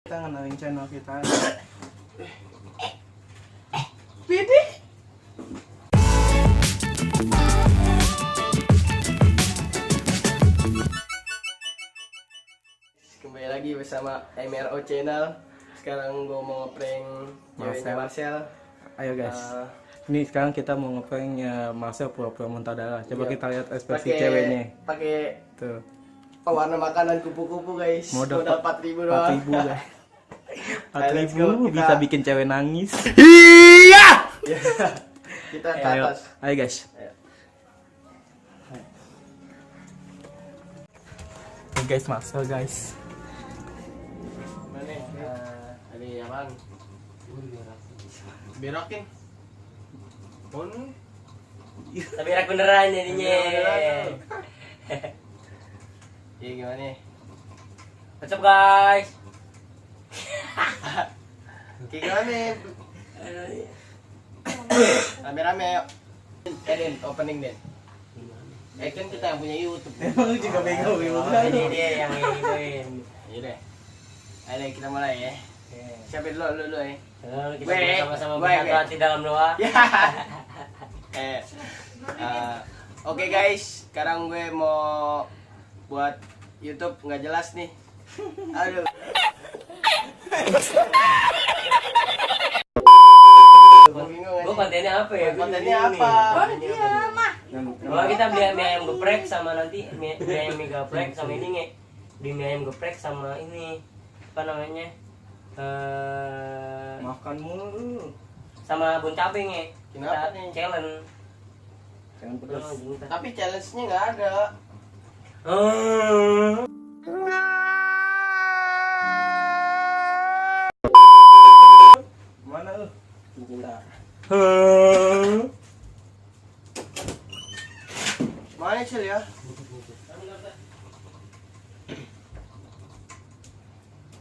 Kita ngenalin channel kita. Pidi. Kembali lagi bersama MRO Channel. Sekarang gue mau ngeprank ceweknya Marcel. Ayo guys. Ini sekarang kita mau ngeprank Marcel pura-pura muntah darah. Coba Iya. kita lihat ekspresi ceweknya. Pakai Tuh. pewarna makanan kupu-kupu guys. Modal 4.000 doang. 4.000 guys. Let's 4.000 go, bisa bikin cewek nangis. Iya. Kita ke Ayo, atas. ayo guys. Ini guys Marcel guys. Mana? Ini ya bang. Berokin. Mana? Tapi rak beneran jadinya. Iya gimana? What's up guys? Kayak gimana? Rame-rame yuk. Den, opening Den. Kan kita yang punya YouTube. Emang juga bego Ini dia yang gituin. Iya deh. Ayo kita mulai ya. Siapa dulu ya. Kita sama-sama bersatu hati dalam doa. Oke guys, sekarang gue mau buat YouTube nggak jelas nih. Aduh. Gue kontennya apa ya? Kontennya apa? Kalau kita beli mie ayam geprek sama nanti mie ayam geprek sama ini nge. Beli mie ayam geprek sama ini apa namanya? Makan mulu. Sama bun cabe nge. Kenapa Kita nih? challenge. Jangan pedas. Tapi challenge-nya nggak ada. Mana lu? Bentar. Mana Cil ya?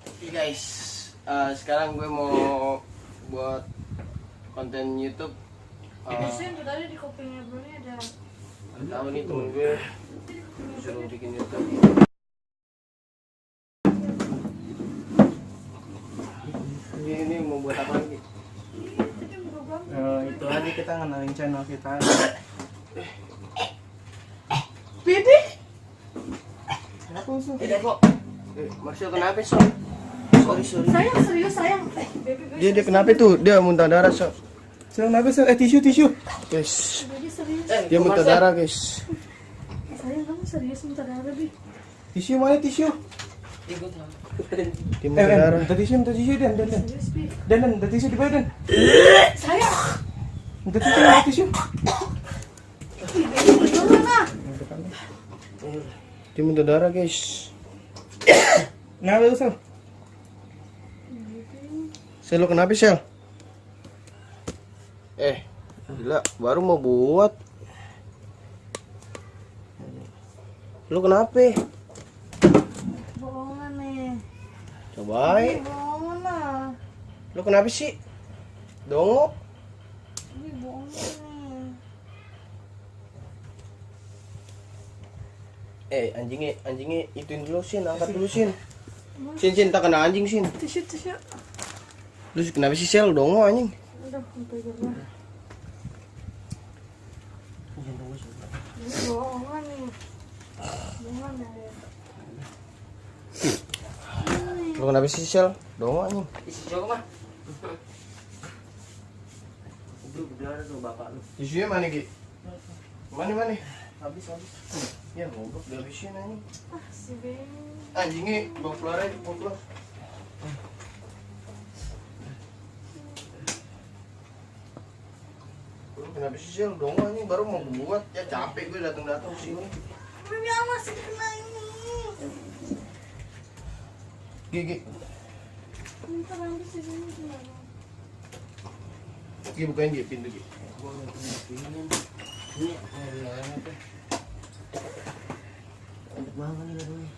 Oke guys, sekarang gue mau buat konten YouTube. Biasanya tadi di kopinya Bruni ada. Tahu nih temen gue disuruh bikin YouTube. Ini mau buat apa lagi? Itu aja kita ngenalin channel kita. Pidi. Kenapa sih? Tidak kok. Marcel kenapa sih? Sorry. Sayang serius sayang. Dia kenapa tuh? Dia muntah darah so. Kenapa sih? Tisu. Guys, Baby serius. dia muntah darah guys. Sayang kamu serius minta darah bi. Tisu mana tisu? Dia muntah darah. Minta tisu Dan. Serius bi. Dan, minta tisu di badan. Sayang. Minta tisu. Ih, baby beneran ah. Dia muntah darah guys. Kenapa lu, Sel? Sel, lo kenapa Sel? Gila, baru mau buat. Lu kenapa? Bohongan nih. Cobain. Bohongan lah. Lu kenapa sih? Dongo. Ini bohongan nih. Anjingnya ituin dulu Sin, angkat dulu Sin. Sin, tak kena anjing Sin. Tisu. Lu kenapa sih Sel? Dongo anjing. Udah sampai gerah. Ini bohongan nih. Bohongan ya. Lu kenapa sih Sel? Dongo anjing. Isi coba mah. Itu berdarah tuh bapak lu. Tisunya mana Gi? Mana? Habis. Ya goblok dihabisin anjing. Ah si baby. Anjingnya bawa keluar aja, bawa keluar. Lu kenapa sih Sel? Dongo anjing baru mau buat. Ya capek gue datang sini. Baby awas kena ini. Gi. Minta ambil sini gimana? Gi bukain Gi pintu Gi.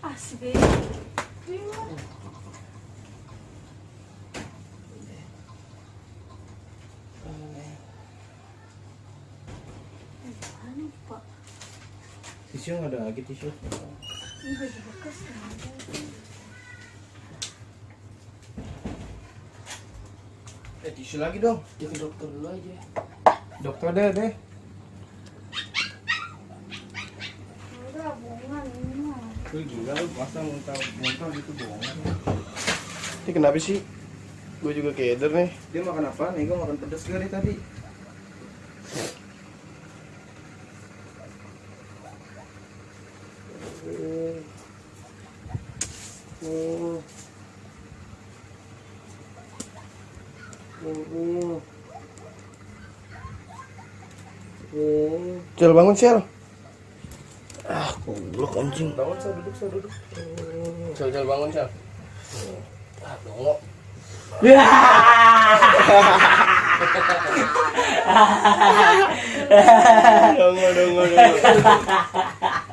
Ah si baby. Bingung. Mana Pak? Tisu nggak ada lagi tisu. Ini baju bekas. Tisu lagi dong. Dia ke dokter dulu aja. Dokter deh. Udah bohongan ini mah. Lu gila lu masa muntah gitu bohongan. Ini kenapa sih? Gue juga keder nih. Dia makan apa nih? Gue makan pedas kali tadi. Cel bangun Cel. Ah, goblok anjing. Bangun saya duduk. Cel bangun Cel. Ah, dongok.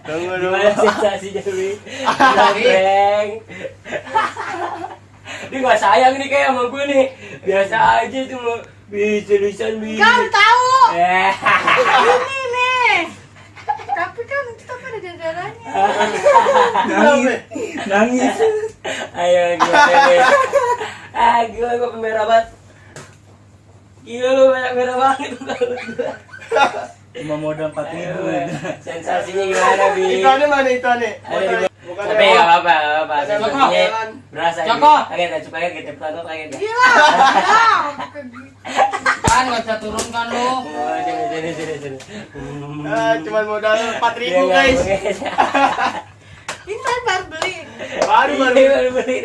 Dongo. Gimana sensasinya Wi? Prank. Dia nggak sayang nih kayak sama gue nih. Biasa aja tuh mau bisa-bisan Kau tahu? Eh. Ini nih. Tapi kan kita kan ada darahnya. Nangis. Ayo gila gue pemerah banget. Gila lu banyak merah banget kalau gua. Cuma modal 4.000. Sensasinya gimana Bi? Itu mana? Ada di Bukan tapi nggak apa-apa. Sensasinya Jangan. berasa Joko. kaget coba kita pelantau kaget ya. Gila. Ah, bukan gitu. Kan nggak bisa turunkan lu. Oh, sini. Cuman modal 4.000 Dia nggak guys. guys. Ini kan baru beli. Baru Baru beli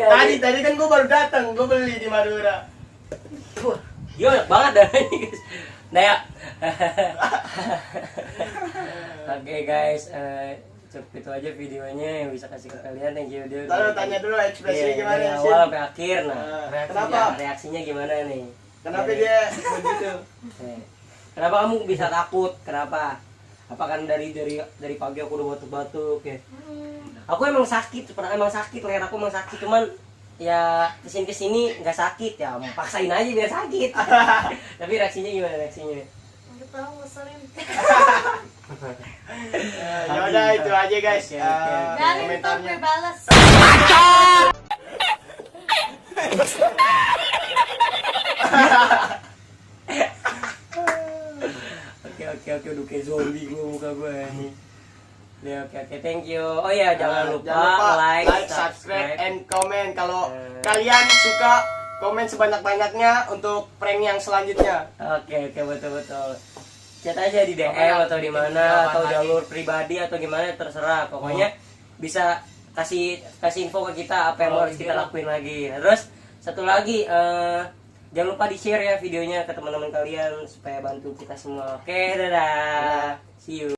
Tadi kan gue baru datang, gue beli di Madura. Yo, banyak banget darahnya guys. Nah ya. Oke guys, cukup itu aja videonya yang bisa kasih ke kalian. Thank you. Lalu tanya dulu ekspresinya Iya, gimana dari sih? awal sampai akhir. Nah, Kenapa? reaksinya gimana nih? Kenapa Dari- dia begitu? Kenapa kamu bisa takut? Kenapa? Apa kan dari pagi aku udah batuk-batuk ya? Aku emang sakit, leher aku emang sakit, cuman ya kesini nggak sakit ya, mau paksain aja biar sakit. Tapi reaksinya gimana reaksinya? Nggak tahu ngeselin. Ya udah itu aja guys. Oke, oke. Dari Komentarnya. gue balas. Oke, udah kayak zombie gua muka gua ini. Ya, oke, thank you. Oh ya, jangan lupa like, subscribe, and comment. Kalau Eh. kalian suka, komen sebanyak-banyaknya untuk prank yang selanjutnya. Oke, betul. Chat aja di DM atau di mana atau jalur pribadi atau gimana terserah. Pokoknya bisa kasih info ke kita apa yang harus kita lakuin lagi. Nah, terus satu lagi jangan lupa di-share ya videonya ke teman-teman kalian supaya bantu kita semua. Oke, dadah. See you.